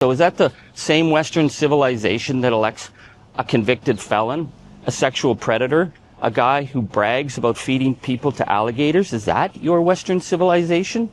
So is that the same Western civilization that elects a convicted felon, a sexual predator, a guy who brags about feeding people to alligators? Is that your Western civilization?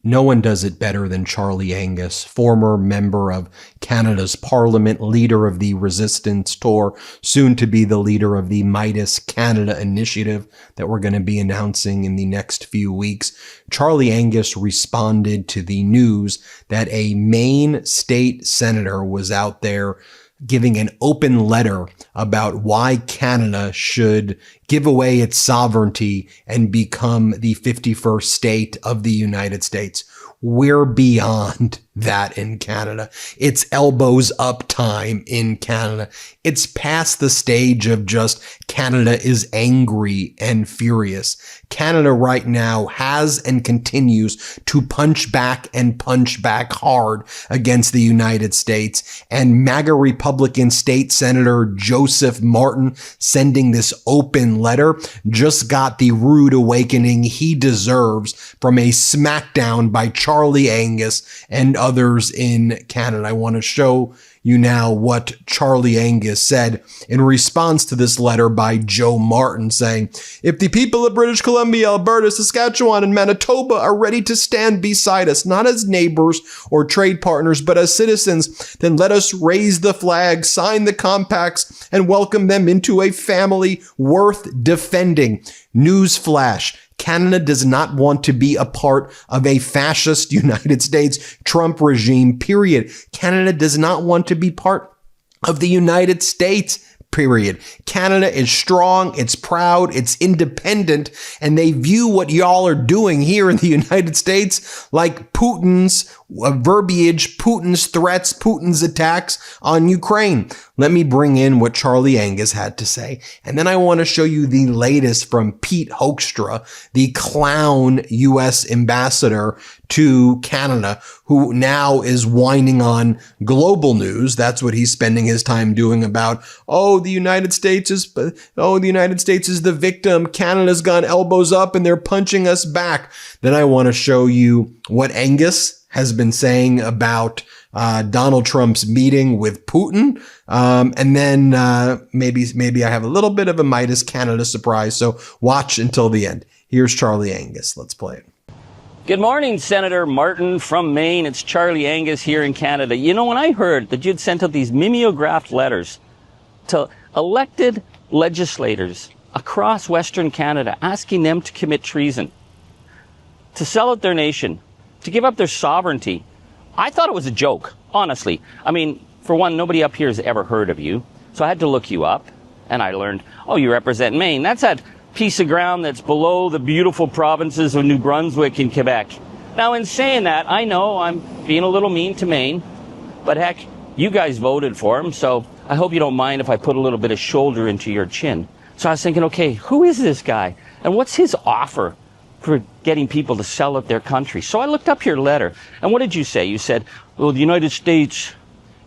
No one does it better than Charlie Angus, former member of Canada's Parliament, leader of the Resistance Tour, soon to be the leader of the Midas Canada initiative that we're going to be announcing in the next few weeks. Charlie Angus responded to the news that a Maine state senator was out there giving an open letter about why Canada should give away its sovereignty and become the 51st state of the United States. We're beyond that in Canada. It's elbows up time in Canada. It's past the stage of just Canada is angry and furious. Canada right now has and continues to punch back hard against the United States. And MAGA Republican State Senator Joseph Martin sending this open letter just got the rude awakening he deserves from a smackdown by Charlie Angus and others in Canada. I want to show you now what Charlie Angus said in response to this letter by Joe Martin, saying, "If the people of British Columbia, Alberta, Saskatchewan, and Manitoba are ready to stand beside us, not as neighbors or trade partners, but as citizens, then let us raise the flag, sign the compacts, and welcome them into a family worth defending." Newsflash. Canada does not want to be a part of a fascist United States Trump regime, period. Canada does not want to be part of the United States, period. Canada is strong, it's proud, it's independent, and they view what y'all are doing here in the United States like Putin's verbiage, Putin's threats, Putin's attacks on Ukraine. Let me bring in what Charlie Angus had to say. And then I want to show you the latest from Pete Hoekstra, the clown U.S. ambassador to Canada, who now is whining on global news. That's what he's spending his time doing about, the United States is the victim. Canada's gone elbows up and they're punching us back. Then I want to show you what Angus has been saying about Donald Trump's meeting with Putin. And then maybe I have a little bit of a Midas Canada surprise. So watch until the end. Here's Charlie Angus. Let's play it. Good morning, Senator Martin from Maine. It's Charlie Angus here in Canada. You know, when I heard that you'd sent out these mimeographed letters to elected legislators across Western Canada, asking them to commit treason, to sell out their nation, to give up their sovereignty, I thought it was a joke, honestly. I mean, for one, nobody up here has ever heard of you. So I had to look you up, and I learned, you represent Maine. That's that piece of ground that's below the beautiful provinces of New Brunswick and Quebec. Now, in saying that, I know I'm being a little mean to Maine, but heck, you guys voted for him, so I hope you don't mind if I put a little bit of shoulder into your chin. So I was thinking, okay, who is this guy? And what's his offer for getting people to sell out their country? So I looked up your letter, and what did you say? You said, well, the United States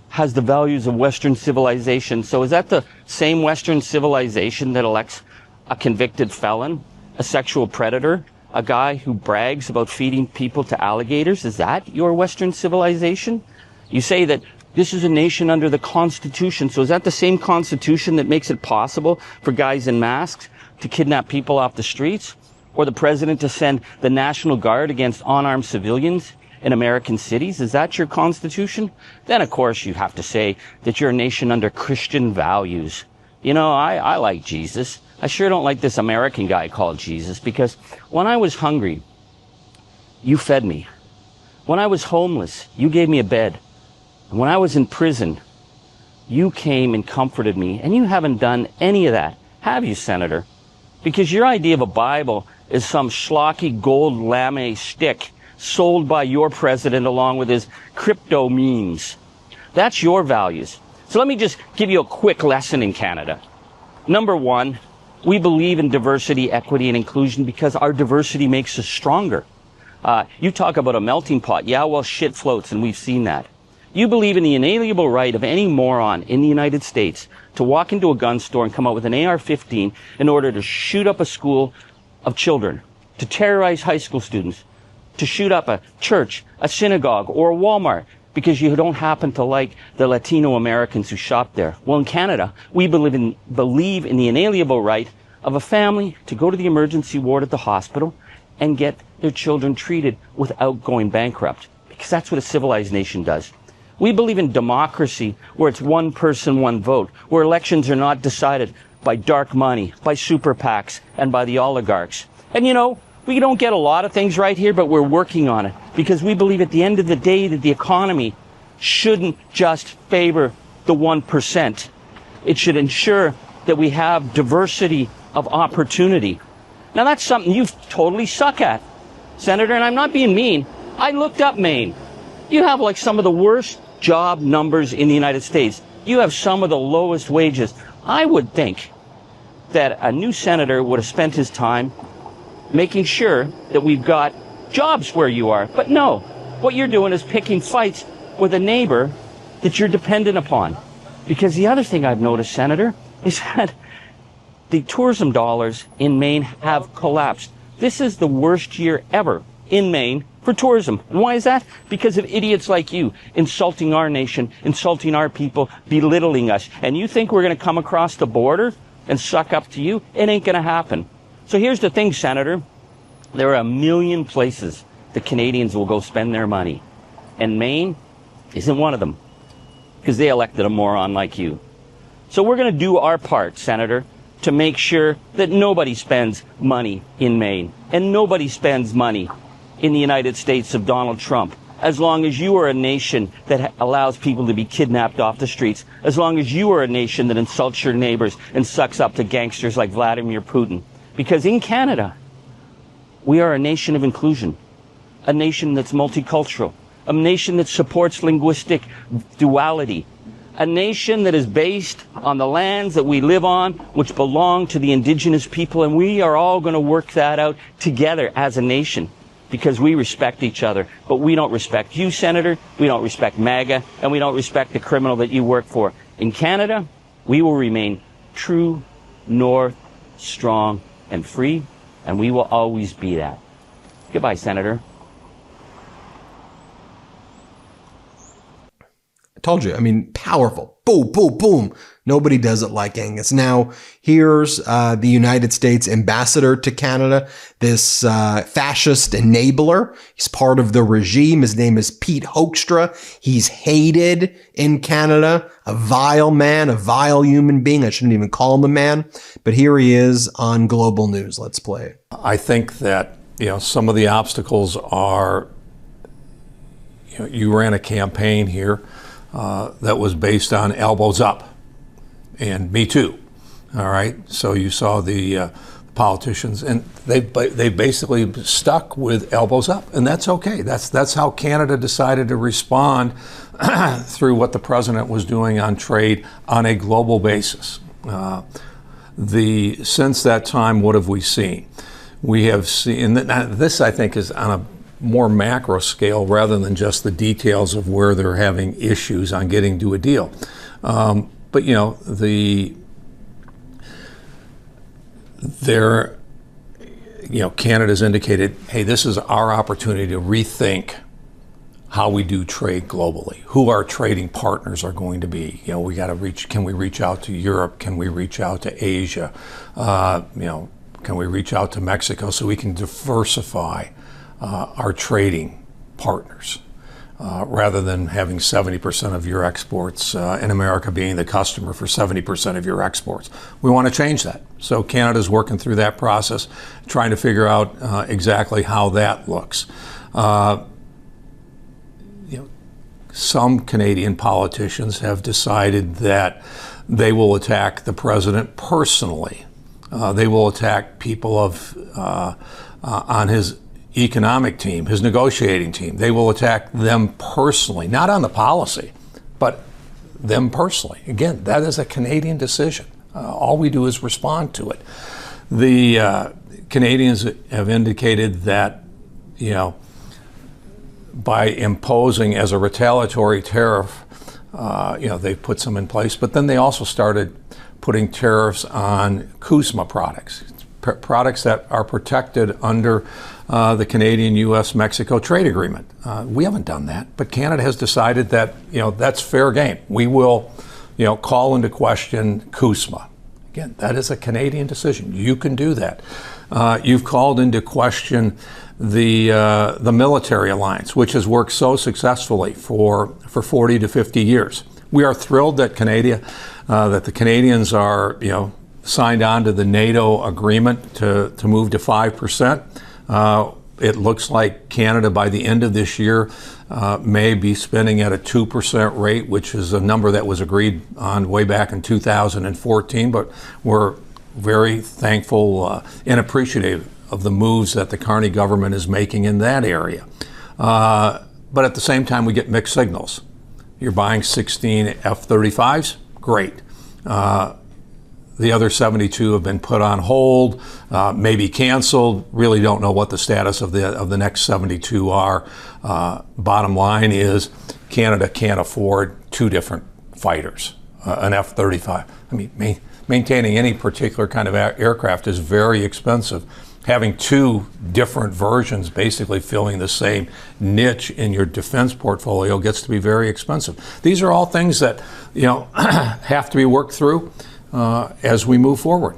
has the values of Western civilization. So is that the same Western civilization that elects a convicted felon, a sexual predator, a guy who brags about feeding people to alligators? Is that your Western civilization? You say that this is a nation under the Constitution. So is that the same Constitution that makes it possible for guys in masks to kidnap people off the streets? Or the president to send the National Guard against unarmed civilians in American cities? Is that your Constitution? Then, of course, you have to say that you're a nation under Christian values. You know, I like Jesus. I sure don't like this American guy called Jesus, because when I was hungry, you fed me. When I was homeless, you gave me a bed. And when I was in prison, you came and comforted me. And you haven't done any of that, have you, Senator? Because your idea of a Bible is some schlocky gold lame stick sold by your president along with his crypto memes. That's your values. So let me just give you a quick lesson in Canada. Number one, we believe in diversity, equity, and inclusion because our diversity makes us stronger. You talk about a melting pot. Yeah, well, shit floats, and we've seen that. You believe in the inalienable right of any moron in the United States to walk into a gun store and come out with an AR-15 in order to shoot up a school of children, to terrorize high school students, to shoot up a church, a synagogue, or a Walmart. because you don't happen to like the Latino Americans who shop there. Well, in Canada, we believe in the inalienable right of a family to go to the emergency ward at the hospital and get their children treated without going bankrupt, because that's what a civilized nation does. We believe in democracy, where it's one person, one vote, where elections are not decided by dark money, by super PACs, and by the oligarchs. And you know, we don't get a lot of things right here, but we're working on it, because we believe at the end of the day that the economy shouldn't just favor the 1%. It should ensure that we have diversity of opportunity. Now that's something you totally suck at, Senator, and I'm not being mean. I looked up Maine. You have like some of the worst job numbers in the United States. You have some of the lowest wages. I would think that a new senator would have spent his time making sure that we've got jobs where you are. But no, what you're doing is picking fights with a neighbor that you're dependent upon. Because the other thing I've noticed, Senator, is that the tourism dollars in Maine have collapsed. This is the worst year ever in Maine for tourism. And why is that? Because of idiots like you insulting our nation, insulting our people, belittling us. And you think we're going to come across the border and suck up to you? It ain't going to happen. So here's the thing, Senator. There are a million places the Canadians will go spend their money. And Maine isn't one of them, because they elected a moron like you. So we're going to do our part, Senator, to make sure that nobody spends money in Maine and nobody spends money in the United States of Donald Trump, as long as you are a nation that allows people to be kidnapped off the streets, as long as you are a nation that insults your neighbors and sucks up to gangsters like Vladimir Putin. Because in Canada, we are a nation of inclusion, a nation that's multicultural, a nation that supports linguistic duality, a nation that is based on the lands that we live on, which belong to the indigenous people, and we are all going to work that out together as a nation, because we respect each other. But we don't respect you, Senator, we don't respect MAGA, and we don't respect the criminal that you work for. In Canada, we will remain true, north, strong, and free, and we will always be that. Goodbye, Senator. Told you, I mean, powerful. Boom, boom, boom. Nobody does it like Angus. Now, here's the United States ambassador to Canada, this fascist enabler. He's part of the regime. His name is Pete Hoekstra. He's hated in Canada, a vile man, a vile human being. I shouldn't even call him a man, but here he is on Global News. Let's play it. I think that, some of the obstacles are, you ran a campaign here that was based on elbows up, and me too. All right, so you saw the politicians, and they basically stuck with elbows up, and that's okay. That's how Canada decided to respond through what the president was doing on trade on a global basis. Since that time, what have we seen? We have seen, and this I think is on a more macro scale rather than just the details of where they're having issues on getting to a deal. But Canada's indicated, hey, this is our opportunity to rethink how we do trade globally, who our trading partners are going to be. We got to can we reach out to Europe? Can we reach out to Asia? Can we reach out to Mexico so we can diversify our trading partners, rather than having 70% of your exports in America being the customer for 70% of your exports. We want to change that. So Canada's working through that process, trying to figure out exactly how that looks. Some Canadian politicians have decided that they will attack the president personally. They will attack people on his economic team, his negotiating team. They will attack them personally, not on the policy, but them personally. Again, that is a Canadian decision. All we do is respond to it. The Canadians have indicated that, by imposing as a retaliatory tariff, they've put some in place, but then they also started putting tariffs on CUSMA products. products that are protected under the Canadian-U.S.-Mexico trade agreement. We haven't done that, but Canada has decided that, that's fair game. We will, call into question CUSMA. Again, that is a Canadian decision. You can do that. You've called into question the military alliance, which has worked so successfully for 40 to 50 years. We are thrilled that that the Canadians are, signed on to the NATO agreement to move to 5%. It looks like Canada, by the end of this year, may be spending at a 2% rate, which is a number that was agreed on way back in 2014. But we're very thankful and appreciative of the moves that the Carney government is making in that area. But at the same time, we get mixed signals. You're buying 16 F-35s? Great. The other 72 have been put on hold, maybe canceled. Really don't know what the status of the next 72 are. Bottom line is Canada can't afford two different fighters, an F-35. I mean, maintaining any particular kind of aircraft is very expensive. Having two different versions basically filling the same niche in your defense portfolio gets to be very expensive. These are all things that, have to be worked through as we move forward.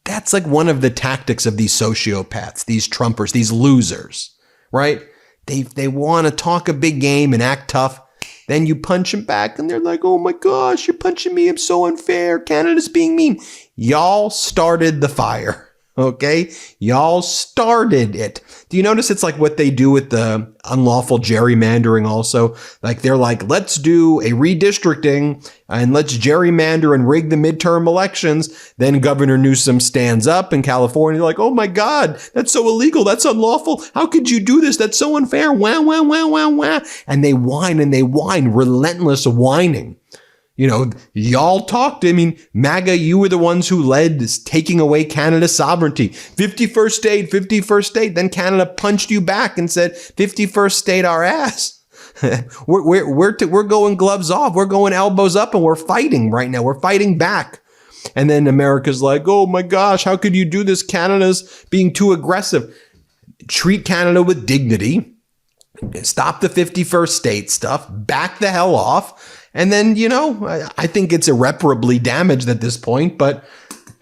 That's like one of the tactics of these sociopaths, these Trumpers, these losers, right? They want to talk a big game and act tough. Then you punch them back and they're like, oh my gosh, you're punching me. I'm so unfair. Canada's being mean. Y'all started the fire. Okay, y'all started it. Do you notice it's like what they do with the unlawful gerrymandering also? Like they're like, let's do a redistricting and let's gerrymander and rig the midterm elections. Then Governor Newsom stands up in California like, oh my God, that's so illegal. That's unlawful. How could you do this? That's so unfair. Wah, wah, wah, wah, wah. And they whine, relentless whining. Y'all talked. I mean, MAGA, you were the ones who led this taking away Canada's sovereignty. 51st state. Then Canada punched you back and said, 51st state our ass. we're going gloves off. We're going elbows up and we're fighting right now. We're fighting back. And then America's like, oh my gosh, how could you do this? Canada's being too aggressive. Treat Canada with dignity. Stop the 51st state stuff. Back the hell off. And then, I think it's irreparably damaged at this point, but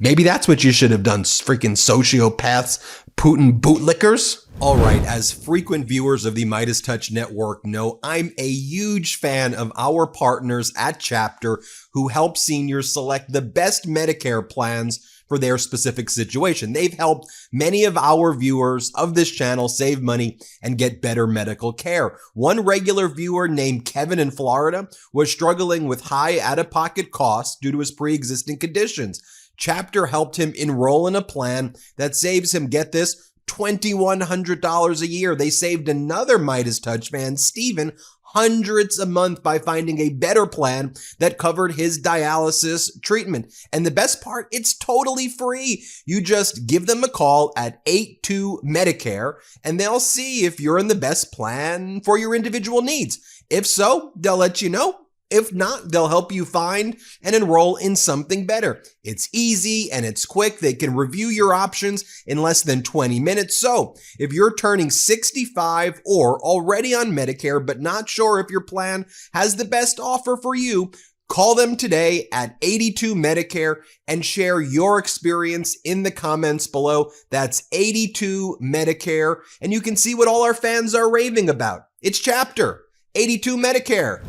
maybe that's what you should have done, freaking sociopaths, Putin bootlickers. All right, as frequent viewers of the MeidasTouch Network know, I'm a huge fan of our partners at Chapter who help seniors select the best Medicare plans for their specific situation. They've helped many of our viewers of this channel save money and get better medical care. One regular viewer named Kevin in Florida was struggling with high out-of-pocket costs due to his pre-existing conditions. Chapter helped him enroll in a plan that saves him, get this, $2,100 a year. They saved another MeidasTouch fan, Steven, hundreds a month by finding a better plan that covered his dialysis treatment. And the best part, it's totally free. You just give them a call at 82-Medicare and they'll see if you're in the best plan for your individual needs. If so, they'll let you know. If not, they'll help you find and enroll in something better. It's easy and it's quick. They can review your options in less than 20 minutes. So if you're turning 65 or already on Medicare, but not sure if your plan has the best offer for you, call them today at 82-Medicare and share your experience in the comments below. That's 82-Medicare. And you can see what all our fans are raving about. It's Chapter 82-Medicare.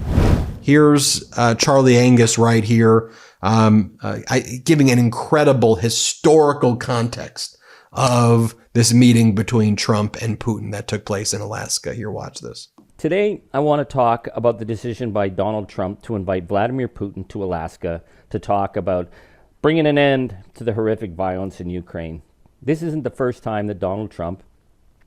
Here's Charlie Angus right here, giving an incredible historical context of this meeting between Trump and Putin that took place in Alaska. Here, watch this. Today, I want to talk about the decision by Donald Trump to invite Vladimir Putin to Alaska to talk about bringing an end to the horrific violence in Ukraine. This isn't the first time that Donald Trump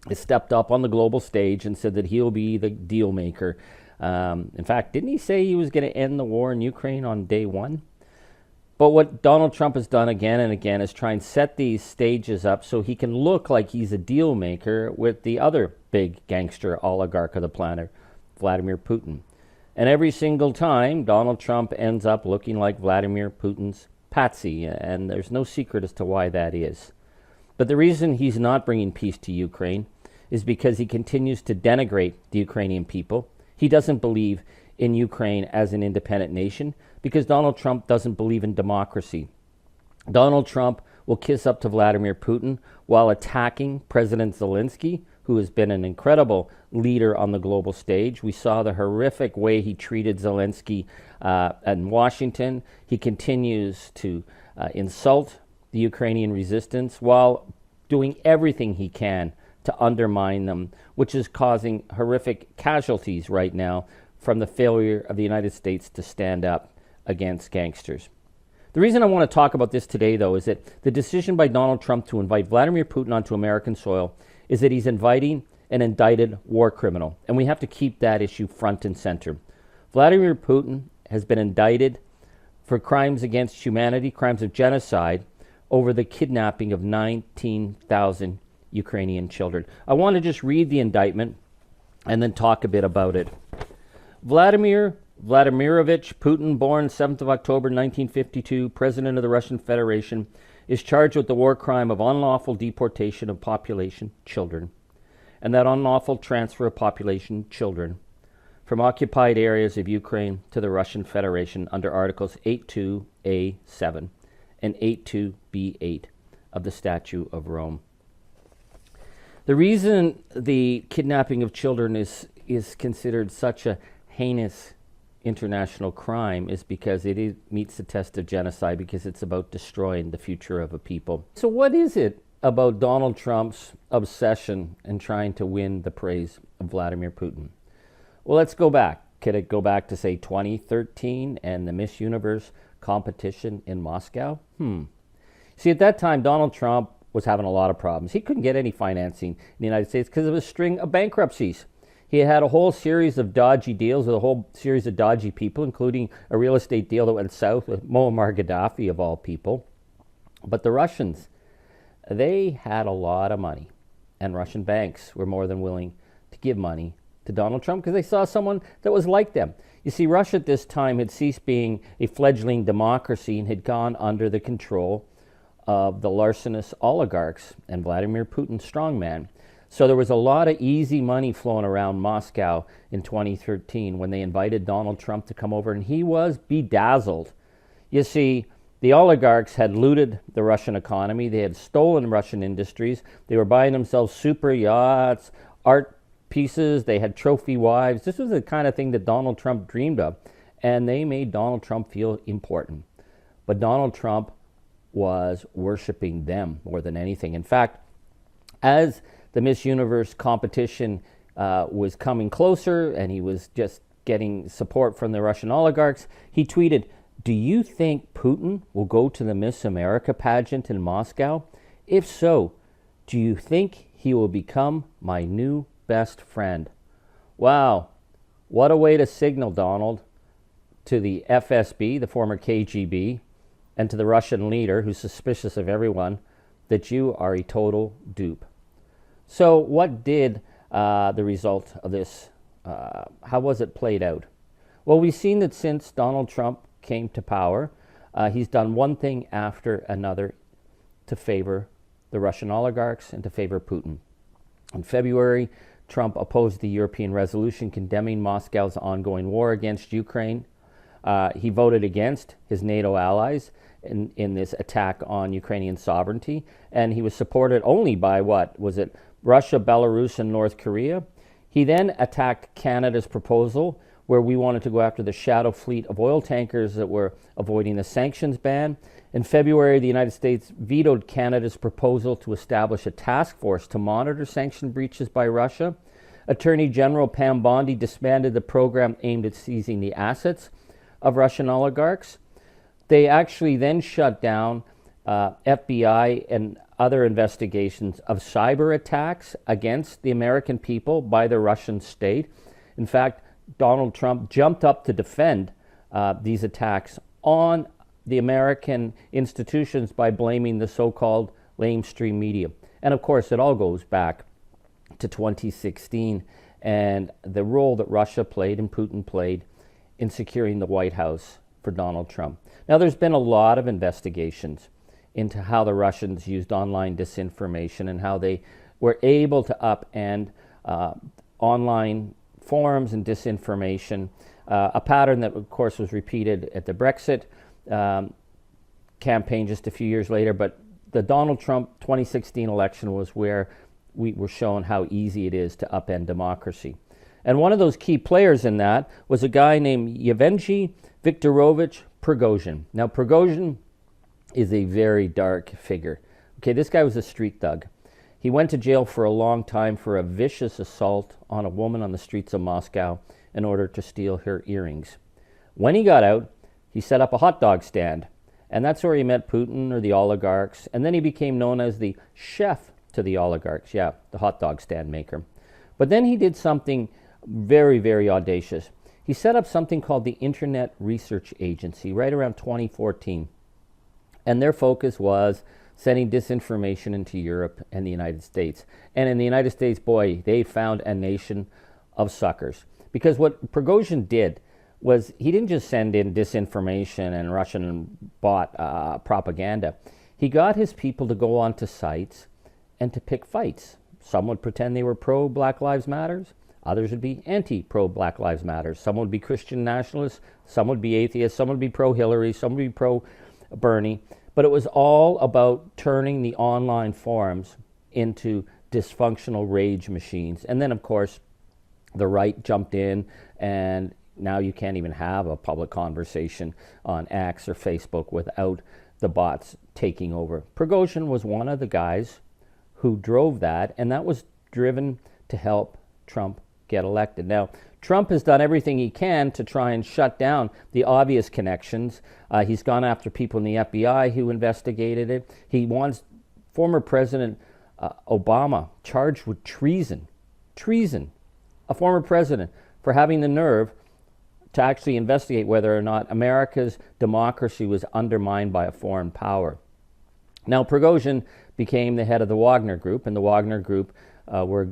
has stepped up on the global stage and said that he'll be the deal maker. In fact, didn't he say he was going to end the war in Ukraine on day one? But what Donald Trump has done again and again is try and set these stages up so he can look like he's a deal maker with the other big gangster oligarch of the planet, Vladimir Putin. And every single time, Donald Trump ends up looking like Vladimir Putin's patsy, and there's no secret as to why that is. But the reason he's not bringing peace to Ukraine is because he continues to denigrate the Ukrainian people. He doesn't believe in Ukraine as an independent nation because Donald Trump doesn't believe in democracy. Donald Trump will kiss up to Vladimir Putin while attacking President Zelenskyy, who has been an incredible leader on the global stage. We saw the horrific way he treated Zelenskyy in Washington. He continues to insult the Ukrainian resistance while doing everything he can to undermine them, which is causing horrific casualties right now from the failure of the United States to stand up against gangsters. The reason I want to talk about this today, though, is that the decision by Donald Trump to invite Vladimir Putin onto American soil is that he's inviting an indicted war criminal, and we have to keep that issue front and center. Vladimir Putin has been indicted for crimes against humanity, crimes of genocide, over the kidnapping of 19,000 Ukrainian children. I want to just read the indictment and then talk a bit about it. Vladimir Vladimirovich Putin, born 7th of October 1952, President of the Russian Federation, is charged with the war crime of unlawful deportation of population children and that unlawful transfer of population children from occupied areas of Ukraine to the Russian Federation under Articles 82A7 and 82B8 of the Statute of Rome. The reason the kidnapping of children is considered such a heinous international crime is because it meets the test of genocide, because it's about destroying the future of a people. So what is it about Donald Trump's obsession and trying to win the praise of Vladimir Putin? Well, let's go back. Could it go back to, say, 2013 and the Miss Universe competition in Moscow? See, at that time, Donald Trump was having a lot of problems. He couldn't get any financing in the United States because of a string of bankruptcies. He had a whole series of dodgy deals with a whole series of dodgy people, including a real estate deal that went south with Muammar Gaddafi, of all people. But the Russians, they had a lot of money, and Russian banks were more than willing to give money to Donald Trump because they saw someone that was like them. You see, Russia at this time had ceased being a fledgling democracy and had gone under the control of the larcenous oligarchs and Vladimir Putin's strongman. So there was a lot of easy money flowing around Moscow in 2013 when they invited Donald Trump to come over, and he was bedazzled. You see, the oligarchs had looted the Russian economy. They had stolen Russian industries. They were buying themselves super yachts, art pieces. They had trophy wives. This was the kind of thing that Donald Trump dreamed of, and they made Donald Trump feel important. But Donald Trump was worshiping them more than anything. In fact, as the Miss Universe competition was coming closer and he was just getting support from the Russian oligarchs, he tweeted, "Do you think Putin will go to the Miss America pageant in Moscow? If so, do you think he will become my new best friend?" Wow, what a way to signal, Donald, to the FSB, the former KGB, and to the Russian leader, who's suspicious of everyone, that you are a total dupe. So what did the result of this, how was it played out? Well, we've seen that since Donald Trump came to power, he's done one thing after another to favor the Russian oligarchs and to favor Putin. In February, Trump opposed the European resolution condemning Moscow's ongoing war against Ukraine. He voted against his NATO allies in this attack on Ukrainian sovereignty, and he was supported only by Russia, Belarus, and North Korea. He then attacked Canada's proposal, where we wanted to go after the shadow fleet of oil tankers that were avoiding the sanctions ban. In February, the United States vetoed Canada's proposal to establish a task force to monitor sanction breaches by Russia. Attorney General Pam Bondi disbanded the program aimed at seizing the assets of Russian oligarchs. They actually then shut down FBI and other investigations of cyber attacks against the American people by the Russian state. In fact, Donald Trump jumped up to defend these attacks on the American institutions by blaming the so-called lamestream media. And of course, it all goes back to 2016 and the role that Russia played and Putin played in securing the White House for for Donald Trump. Now, there's been a lot of investigations into how the Russians used online disinformation and how they were able to upend online forums and disinformation, a pattern that, of course, was repeated at the Brexit campaign just a few years later. But the Donald Trump 2016 election was where we were shown how easy it is to upend democracy. And one of those key players in that was a guy named Yevgeny Viktorovich Prigozhin. Now, Prigozhin is a very dark figure. Okay, this guy was a street thug. He went to jail for a long time for a vicious assault on a woman on the streets of Moscow in order to steal her earrings. When he got out, he set up a hot dog stand, and that's where he met Putin or the oligarchs, and then he became known as the chef to the oligarchs. Yeah, the hot dog stand maker. But then he did something very, very audacious. He set up something called the Internet Research Agency right around 2014. And their focus was sending disinformation into Europe and the United States. And in the United States, boy, they found a nation of suckers. Because what Prigozhin did was he didn't just send in disinformation and Russian bought propaganda. He got his people to go onto sites and to pick fights. Some would pretend they were pro-Black Lives Matter. Others would be anti-pro-Black Lives Matter. Some would be Christian nationalists. Some would be atheists. Some would be pro-Hillary. Some would be pro-Bernie. But it was all about turning the online forums into dysfunctional rage machines. And then, of course, the right jumped in, and now you can't even have a public conversation on X or Facebook without the bots taking over. Prigozhin was one of the guys who drove that, and that was driven to help Trump get elected. Now, Trump has done everything he can to try and shut down the obvious connections. He's gone after people in the FBI who investigated it. He wants former President Obama charged with treason. Treason. A former president for having the nerve to actually investigate whether or not America's democracy was undermined by a foreign power. Now, Prigozhin became the head of the Wagner Group, and the Wagner Group were a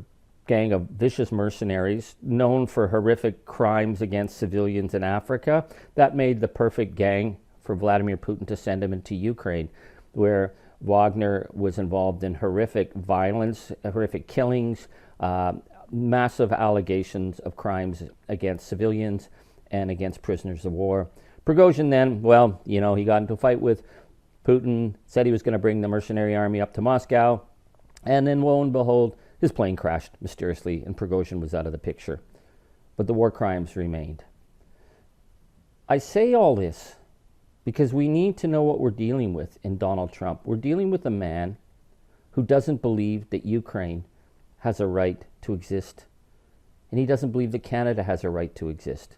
gang of vicious mercenaries known for horrific crimes against civilians in Africa. That made the perfect gang for Vladimir Putin to send him into Ukraine, where Wagner was involved in horrific violence, horrific killings, massive allegations of crimes against civilians and against prisoners of war. Prigozhin then, well, you know, he got into a fight with Putin, said he was going to bring the mercenary army up to Moscow, and then lo and behold, his plane crashed mysteriously and Prigozhin was out of the picture. But the war crimes remained. I say all this because we need to know what we're dealing with in Donald Trump. We're dealing with a man who doesn't believe that Ukraine has a right to exist. And he doesn't believe that Canada has a right to exist.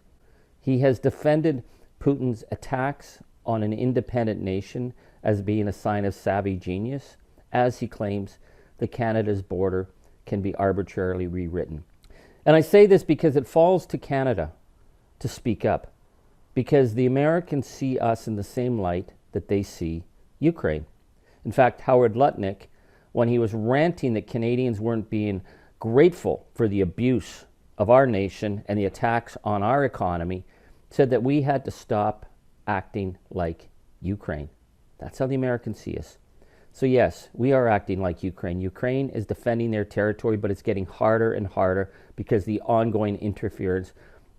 He has defended Putin's attacks on an independent nation as being a sign of savvy genius, as he claims that Canada's border can be arbitrarily rewritten. And I say this because it falls to Canada to speak up, because the Americans see us in the same light that they see Ukraine. In fact, Howard Lutnick, when he was ranting that Canadians weren't being grateful for the abuse of our nation and the attacks on our economy, said that we had to stop acting like Ukraine. That's how the Americans see us. So yes, we are acting like Ukraine. Ukraine is defending their territory, but it's getting harder and harder because the ongoing interference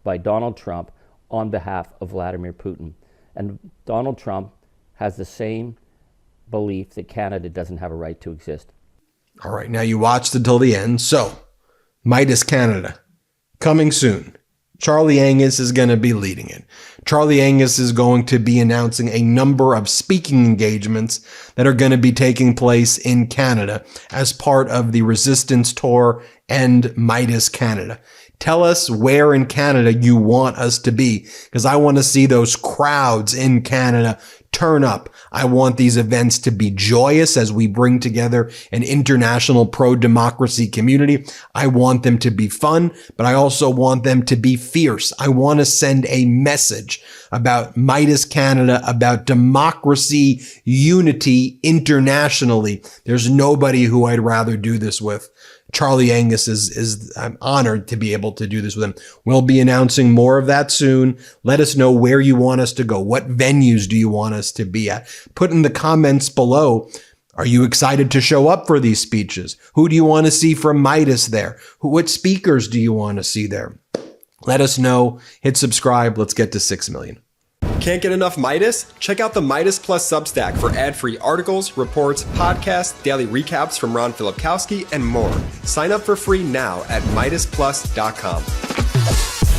by Donald Trump on behalf of Vladimir Putin. And Donald Trump has the same belief that Canada doesn't have a right to exist. All right, now you watched until the end. So, Midas Canada, coming soon. Charlie Angus is going to be leading it. Charlie Angus is going to be announcing a number of speaking engagements that are going to be taking place in Canada as part of the Resistance Tour and Midas Canada. Tell us where in Canada you want us to be, because I want to see those crowds in Canada turn up. I want these events to be joyous as we bring together an international pro-democracy community. I want them to be fun, but I also want them to be fierce. I want to send a message about Midas Canada, about democracy, unity internationally. There's nobody who I'd rather do this with Charlie Angus I'm honored to be able to do this with him. We'll be announcing more of that soon. Let us know where you want us to go. What venues do you want us to be at? Put in the comments below. Are you excited to show up for these speeches? Who do you want to see from Midas there? What speakers do you want to see there? Let us know. Hit subscribe. Let's get to 6 million. Can't get enough Midas? Check out the Midas Plus Substack for ad-free articles, reports, podcasts, daily recaps from Ron Filipkowski, and more. Sign up for free now at MeidasPlus.com.